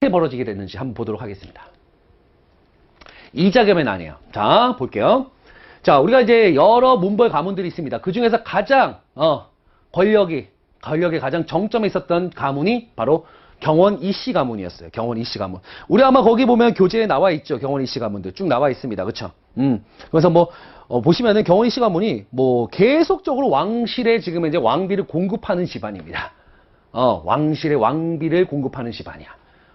언제 벌어지게 됐는지 한번 보도록 하겠습니다. 이자겸의 난이에요. 자, 볼게요. 자, 우리가 이제 여러 문벌 가문들이 있습니다. 그 중에서 가장 권력의 가장 정점에 있었던 가문이 바로 경원 이씨 가문이었어요. 경원 이씨 가문. 우리 아마 거기 보면 교재에 나와 있죠. 경원 이씨 가문들 쭉 나와 있습니다. 그렇죠? 그래서 뭐 보시면은 경원 이씨 가문이 뭐 계속적으로 왕실에 지금 이제 왕비를 공급하는 집안입니다. 왕실의 왕비를 공급하는 집안이야.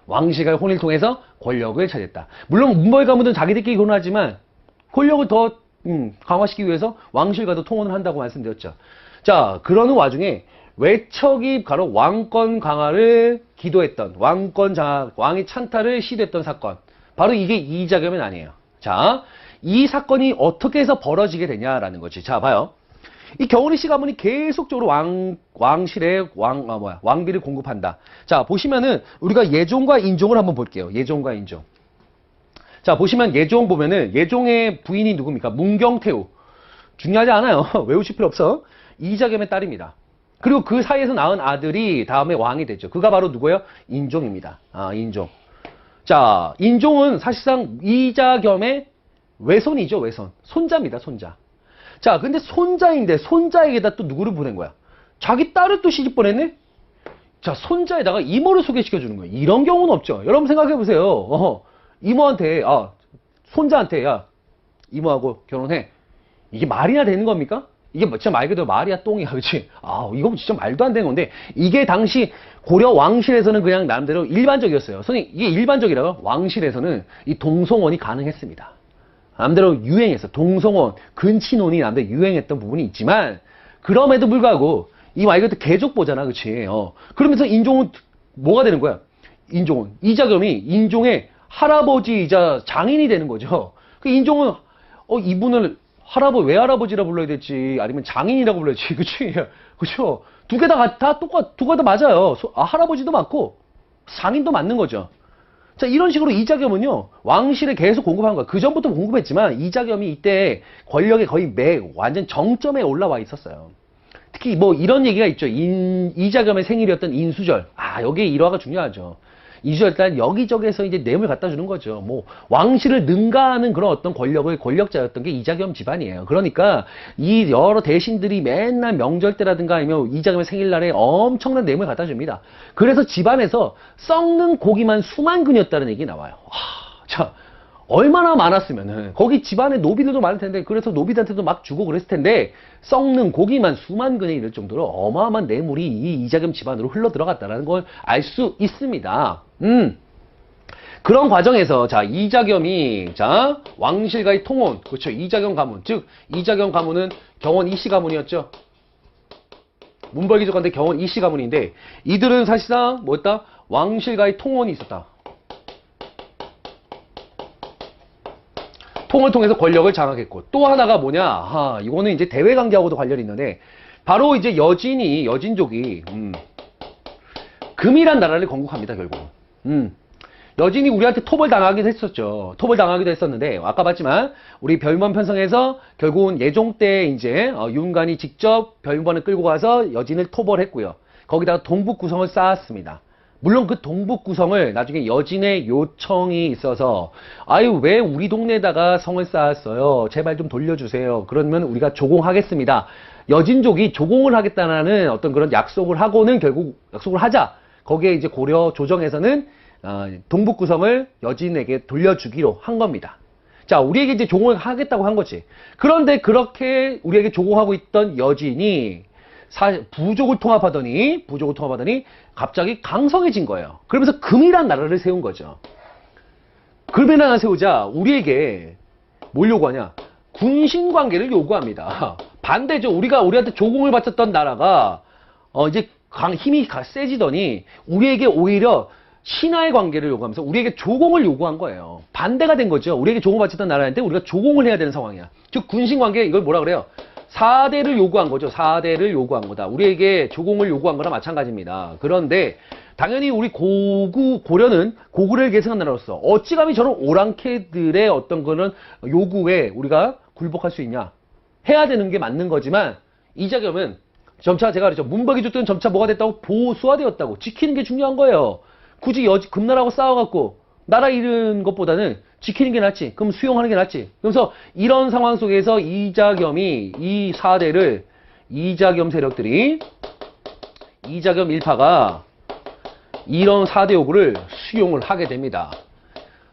왕실과의 혼을 통해서 권력을 차지했다. 물론 문벌 가문들은 자기들끼리 결혼하지만 권력을 더 강화시키기 위해서 왕실과도 통혼을 한다고 말씀드렸죠. 자, 그러는 와중에 외척이 바로 왕권 강화를 기도했던 왕의 찬탈을 시도했던 사건, 바로 이게 이자겸의 난이에요. 자, 이 사건이 어떻게 해서 벌어지게 되냐라는 거지. 자, 봐요. 이 경원 이씨 가문이 계속적으로 왕실에 왕비를 공급한다. 자, 보시면은 우리가 예종과 인종을 한번 볼게요. 예종과 인종. 자, 보시면 예종 보면은 예종의 부인이 누굽니까? 문경태후. 중요하지 않아요. 외우실 필요 없어. 이자겸의 딸입니다. 그리고 그 사이에서 낳은 아들이 다음에 왕이 됐죠. 그가 바로 누구예요? 인종입니다. 인종. 자, 인종은 사실상 이자겸의 외손이죠, 외손. 손자입니다, 손자. 자, 근데 손자인데 손자에게다 또 누구를 보낸 거야? 자기 딸을 또 시집 보냈네? 자, 손자에다가 이모를 소개시켜주는 거예요. 이런 경우는 없죠. 여러분 생각해보세요. 이모한테, 손자한테, 야, 이모하고 결혼해. 이게 말이나 되는 겁니까? 이게 진짜 말 그대로 말이야 똥이야, 그치? 이거 진짜 말도 안 되는 건데, 이게 당시 고려 왕실에서는 그냥 나름대로 일반적이었어요. 선생님, 이게 일반적이라고? 왕실에서는 이 동성혼이 가능했습니다. 남대로 유행했어. 동성혼, 근친혼이 남대로 유행했던 부분이 있지만, 그럼에도 불구하고, 이 말 그대로 계족보잖아, 그치? 그러면서 인종은 뭐가 되는 거야? 인종은. 이자겸이 인종의 할아버지이자 장인이 되는 거죠. 그 인종은, 이분을 왜 할아버지라 불러야 될지, 아니면 장인이라고 불러야지, 그치? 그쵸? 두 개 다 맞아요. 할아버지도 맞고, 장인도 맞는 거죠. 자, 이런 식으로 이자겸은요, 왕실에 계속 공급한 거야. 그 전부터 공급했지만, 이자겸이 이때 권력의 거의 완전 정점에 올라와 있었어요. 특히 뭐 이런 얘기가 있죠. 이자겸의 생일이었던 인수절. 여기에 일화가 중요하죠. 인수절 때 여기저기에서 이제 뇌물 갖다 주는 거죠. 뭐, 왕실을 능가하는 그런 어떤 권력자였던 게 이자겸 집안이에요. 그러니까, 이 여러 대신들이 맨날 명절 때라든가 아니면 이자겸의 생일날에 엄청난 뇌물 갖다 줍니다. 그래서 집안에서 썩는 고기만 수만 근이었다는 얘기 나와요. 자, 얼마나 많았으면은, 거기 집안에 노비들도 많을 텐데, 그래서 노비들한테도 막 주고 그랬을 텐데, 썩는 고기만 수만 근에 이를 정도로 어마어마한 뇌물이 이 이자겸 집안으로 흘러 들어갔다는 걸 알 수 있습니다. 그런 과정에서, 자, 이자겸이, 자, 왕실과의 통혼, 그렇죠. 이자겸 가문, 즉, 이자겸 가문은 경원 이씨 가문이었죠. 문벌기족한테 경원 이씨 가문인데, 이들은 사실상 뭐였다? 왕실과의 통혼이 있었다. 통을 통해서 권력을 장악했고, 또 하나가 뭐냐? 이거는 이제 대외관계하고도 관련이 있는데, 바로 이제 여진족이, 금이란 나라를 건국합니다, 결국은. 여진이 우리한테 토벌당하기도 했었죠. 토벌당하기도 했었는데, 아까 봤지만, 우리 별번 편성에서 결국은 예종 때 이제, 윤관이 직접 별번을 끌고 가서 여진을 토벌했고요. 거기다가 동북구성을 쌓았습니다. 물론 그 동북구성을 나중에 여진의 요청이 있어서 왜 우리 동네에다가 성을 쌓았어요? 제발 좀 돌려주세요. 그러면 우리가 조공하겠습니다. 여진족이 조공을 하겠다는 어떤 그런 약속을 하고는 결국 약속을 하자. 거기에 이제 고려 조정에서는 동북구성을 여진에게 돌려주기로 한 겁니다. 자, 우리에게 이제 조공을 하겠다고 한 거지. 그런데 그렇게 우리에게 조공하고 있던 여진이 부족을 통합하더니 갑자기 강성해진 거예요. 그러면서 금이란 나라를 세운 거죠. 금이란 나라를 세우자 우리에게 뭘 요구하냐? 군신 관계를 요구합니다. 반대죠. 우리한테 조공을 바쳤던 나라가 이제 힘이 세지더니 우리에게 오히려 신하의 관계를 요구하면서 우리에게 조공을 요구한 거예요. 반대가 된 거죠. 우리에게 조공을 바쳤던 나라한테 우리가 조공을 해야 되는 상황이야. 즉 군신 관계, 이걸 뭐라 그래요? 4대를 요구한 거죠. 4대를 요구한 거다. 우리에게 조공을 요구한 거나 마찬가지입니다. 그런데 당연히 우리 고려는 고구려를 계승한 나라로서 어찌 감히 저런 오랑캐들의 어떤 그런 요구에 우리가 굴복할 수 있냐? 해야 되는 게 맞는 거지만 이자겸은 점차 제가 그랬죠. 문벌기족들은 점차 뭐가 됐다고? 보수화되었다고. 지키는 게 중요한 거예요. 굳이 금나라하고 싸워갖고 나라 잃은 것보다는 지키는 게 낫지. 그럼 수용하는 게 낫지. 그래서 이런 상황 속에서 이자겸이 이 4대를 이자겸 세력들이 이자겸 일파가 이런 4대 요구를 수용을 하게 됩니다.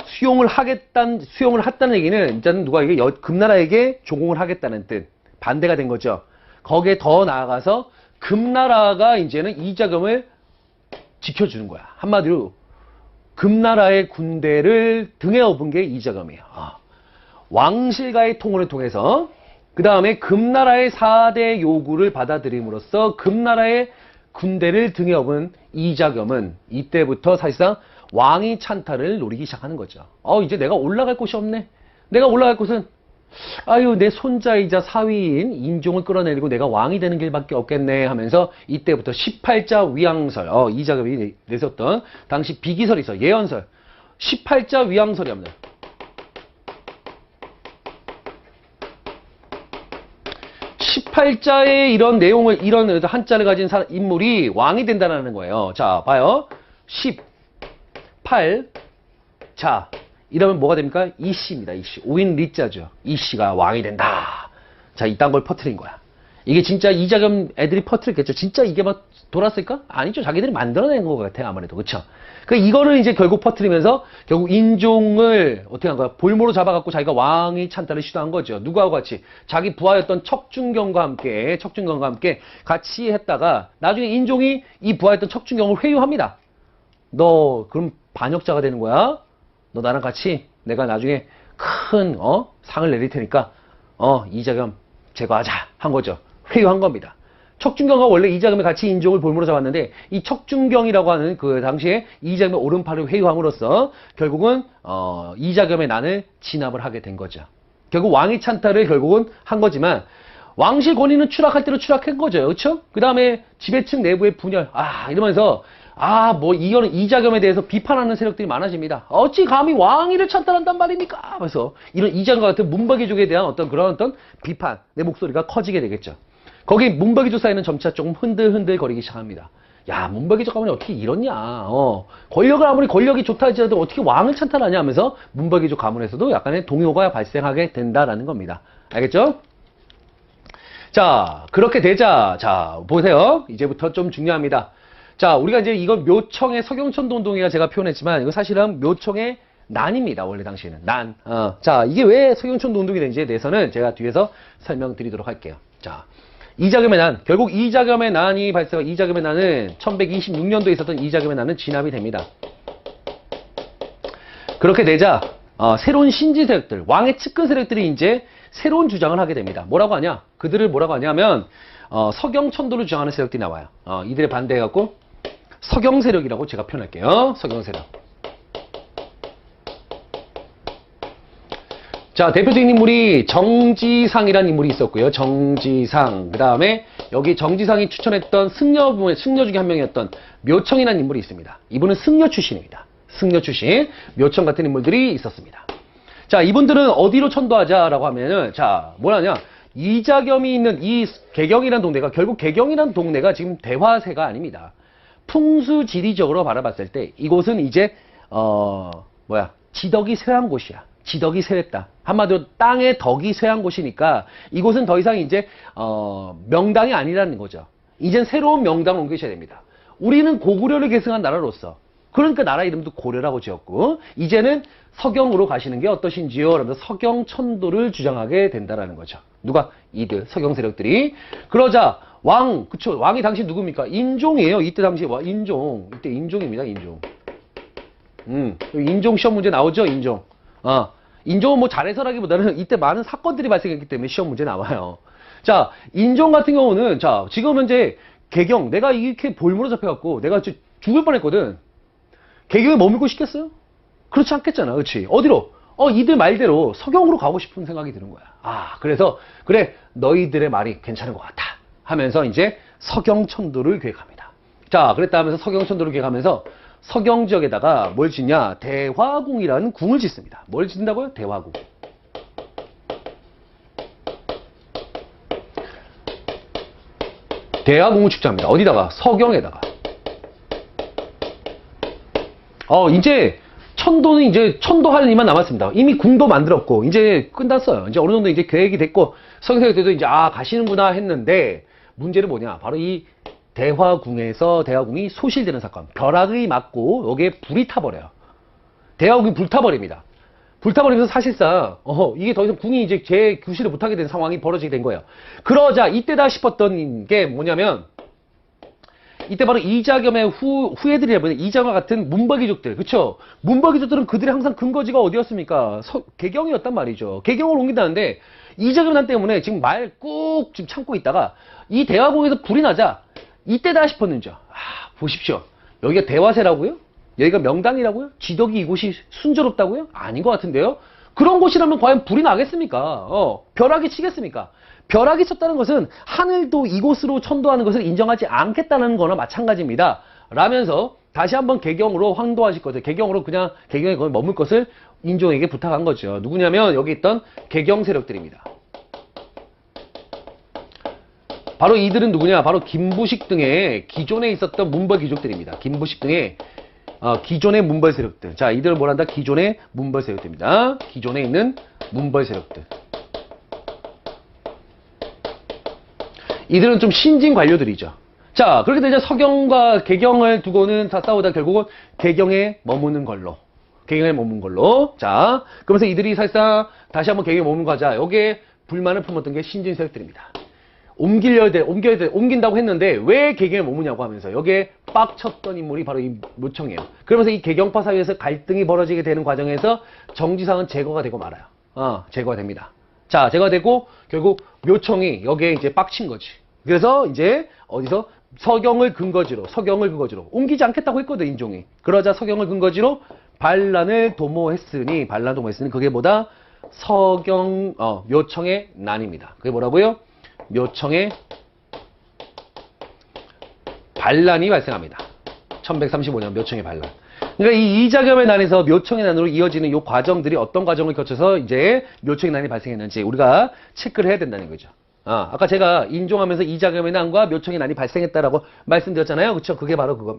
수용을 했다는 얘기는 일단은 누가 이게 금나라에게 조공을 하겠다는 뜻, 반대가 된 거죠. 거기에 더 나아가서 금나라가 이제는 이자겸을 지켜주는 거야. 한마디로 금나라의 군대를 등에 업은 게 이자겸이에요. 왕실과의 통혼을 통해서 그 다음에 금나라의 4대 요구를 받아들임으로써 금나라의 군대를 등에 업은 이자겸은 이때부터 사실상 왕위 찬탈을 노리기 시작하는 거죠. 이제 내가 올라갈 곳이 없네. 내가 올라갈 곳은 내 손자이자 사위인 인종을 끌어내리고 내가 왕이 되는 길밖에 없겠네 하면서 이때부터 18자 위양설, 이자겸이 내셨던 당시 비기설이 있어. 예언설. 18자 위양설이 합니다. 18자의 이런 내용을, 이런 한자를 가진 인물이 왕이 된다는 거예요. 자, 봐요. 18, 자, 이러면 뭐가 됩니까? 이씨입니다. 이씨. 오인 리자죠. 이씨가 왕이 된다. 자, 이딴 걸 퍼뜨린 거야. 이게 진짜 이자겸 애들이 퍼뜨렸겠죠. 진짜 이게 막 돌았을까? 아니죠. 자기들이 만들어낸 것 같아요. 아무래도. 그쵸? 이거를 이제 결국 퍼뜨리면서 결국 인종을 어떻게 한 거야? 볼모로 잡아갖고 자기가 왕위 찬탈을 시도한 거죠. 누구하고 같이? 자기 부하였던 척준경과 함께 같이 했다가 나중에 인종이 이 부하였던 척준경을 회유합니다. 너 그럼 반역자가 되는 거야? 너 나랑 같이 내가 나중에 큰 상을 내릴 테니까 이자겸 제거하자 한 거죠. 회유한 겁니다. 척준경과 원래 이자겸이 같이 인종을 볼모로 잡았는데 이 척준경이라고 하는 그 당시에 이자겸의 오른팔을 회유함으로써 결국은 이자겸의 난을 진압을 하게 된 거죠. 결국 왕위 찬탈을 결국은 한 거지만 왕실 권위는 추락할 대로 추락한 거죠. 그렇죠? 그 다음에 지배층 내부의 분열 이러면서 이거는 이자겸에 대해서 비판하는 세력들이 많아집니다. 어찌 감히 왕위를 찬탈한단 말입니까? 그래서 이런 이자겸 같은 문박이족에 대한 어떤 비판, 내 목소리가 커지게 되겠죠. 거기 문박이족 사이는 점차 조금 흔들흔들 거리기 시작합니다. 야, 문박이족 가문이 어떻게 이렇냐? 권력을 아무리 권력이 좋다 할지라도 어떻게 왕을 찬탈하냐 하면서 문박이족 가문에서도 약간의 동요가 발생하게 된다라는 겁니다. 알겠죠? 자, 그렇게 되자. 자, 보세요. 이제부터 좀 중요합니다. 자, 우리가 이제 이건 묘청의 서경천도 운동회가 제가 표현했지만 이거 사실은 묘청의 난입니다. 원래 당시에는 난. 자, 이게 왜 서경천도 운동이 되는지에 대해서는 제가 뒤에서 설명드리도록 할게요. 자, 이자겸의 난. 결국 이자겸의 난이 발생한 이자겸의 난은 1126년도에 있었던 이자겸의 난은 진압이 됩니다. 그렇게 되자 새로운 신지 세력들, 왕의 측근 세력들이 이제 새로운 주장을 하게 됩니다. 뭐라고 하냐? 그들을 뭐라고 하냐면 서경천도를 주장하는 세력들이 나와요. 이들에 반대해갖고 서경 세력이라고 제가 표현할게요. 서경 세력. 자, 대표적인 인물이 정지상이라는 인물이 있었고요. 정지상. 그 다음에 여기 정지상이 추천했던 승려 중에 한 명이었던 묘청이라는 인물이 있습니다. 이분은 승려 출신입니다. 승려 출신. 묘청 같은 인물들이 있었습니다. 자, 이분들은 어디로 천도하자라고 하면은, 자, 뭐라냐. 이자겸이 있는 이 개경이라는 동네가, 결국 개경이라는 동네가 지금 대화세가 아닙니다. 풍수지리적으로 바라봤을 때 이곳은 이제 지덕이 쇠한 곳이야. 지덕이 쇠했다. 한마디로 땅에 덕이 쇠한 곳이니까 이곳은 더 이상 이제 명당이 아니라는 거죠. 이젠 새로운 명당을 옮기셔야 됩니다. 우리는 고구려를 계승한 나라로서, 그러니까 나라 이름도 고려라고 지었고, 이제는 서경으로 가시는 게 어떠신지요? 라면서 서경천도를 주장하게 된다라는 거죠. 누가? 이들 서경 세력들이. 그러자 그쵸? 왕이 당시 누굽니까? 인종이에요. 이때 당시에 이때 인종입니다. 인종. 인종 시험 문제 나오죠. 인종. 인종은 뭐 잘해서라기보다는 이때 많은 사건들이 발생했기 때문에 시험 문제 나와요. 자, 인종 같은 경우는, 자, 지금 현재 개경, 내가 이렇게 볼모로 잡혀갖고 내가 죽을 뻔했거든. 개경에 머물고 싶겠어요? 그렇지 않겠잖아. 그렇지? 어디로? 이들 말대로 서경으로 가고 싶은 생각이 드는 거야. 그래서 그래, 너희들의 말이 괜찮은 것 같아 하면서 이제 서경천도를 계획합니다. 자, 그랬다 하면서 서경천도를 계획하면서 서경 지역에다가 뭘 짓냐? 대화궁이라는 궁을 짓습니다. 뭘 짓는다고요? 대화궁. 대화궁을 축제합니다. 어디다가? 서경에다가. 이제 천도는 이제 천도할 일만 남았습니다. 이미 궁도 만들었고 이제 끝났어요. 이제 어느 정도 이제 계획이 됐고 성세력들도 이제 가시는구나 했는데 문제는 뭐냐? 바로 이 대화궁이 소실되는 사건. 벼락이 맞고 여기에 불이 타버려요. 대화궁이 불타버립니다. 불타버리면서 사실상 이게 더 이상 궁이 이제 제 규시를 못하게 된 상황이 벌어지게 된 거예요. 그러자 이때다 싶었던 게 뭐냐면 이때 바로 이자겸의 후예들이라 보면 이자겸과 같은 문벌귀족들, 그쵸? 문벌귀족들은 그들의 항상 근거지가 어디였습니까? 개경이었단 말이죠. 개경을 옮긴다는데 이자겸 때문에 지금 말 꾹 지금 참고 있다가 이 대화궁에서 불이 나자 이때다 싶었는지 보십시오. 여기가 대화세라고요? 여기가 명당이라고요? 지덕이 이곳이 순조롭다고요? 아닌 것 같은데요? 그런 곳이라면 과연 불이 나겠습니까? 벼락이 치겠습니까? 벼락이 쳤다는 것은 하늘도 이곳으로 천도하는 것을 인정하지 않겠다는 거나 마찬가지입니다. 라면서 다시 한번 개경으로 황도하실 것을, 개경으로 그냥 개경에 거기 머물 것을 인종에게 부탁한 거죠. 누구냐면 여기 있던 개경 세력들입니다. 바로 이들은 누구냐? 바로 김부식 등의 기존에 있었던 문벌 귀족들입니다. 김부식 등의 기존의 문벌 세력들. 자, 이들을 뭐란다? 기존의 문벌 세력들입니다. 기존에 있는 문벌 세력들. 이들은 좀 신진 관료들이죠. 자, 그렇게 되자 서경과 개경을 두고는 다 싸우다 결국은 개경에 머무는 걸로. 개경에 머문 걸로. 자, 그러면서 이들이 사실상 다시 한번 개경에 머문 거자. 여기에 불만을 품었던 게 신진 세력들입니다. 옮긴다고 했는데 왜 개경에 머무냐고 하면서 여기에 빡쳤던 인물이 바로 이 묘청이에요. 그러면서 이 개경파 사이에서 갈등이 벌어지게 되는 과정에서 정지상은 제거가 되고 말아요. 제거가 됩니다. 자, 제거되고 결국 묘청이 여기에 이제 빡친 거지. 그래서 이제 어디서 서경을 근거지로 옮기지 않겠다고 했거든, 인종이. 그러자 서경을 근거지로 반란을 도모했으니 그게 뭐다? 묘청의 난입니다. 그게 뭐라고요? 묘청의 반란이 발생합니다. 1135년 묘청의 반란. 그러니까 이 이자겸의 난에서 묘청의 난으로 이어지는 이 과정들이 어떤 과정을 거쳐서 이제 묘청의 난이 발생했는지 우리가 체크를 해야 된다는 거죠. 아까 제가 인종하면서 이자겸의 난과 묘청의 난이 발생했다라고 말씀드렸잖아요. 그쵸? 그게 바로 그겁니다.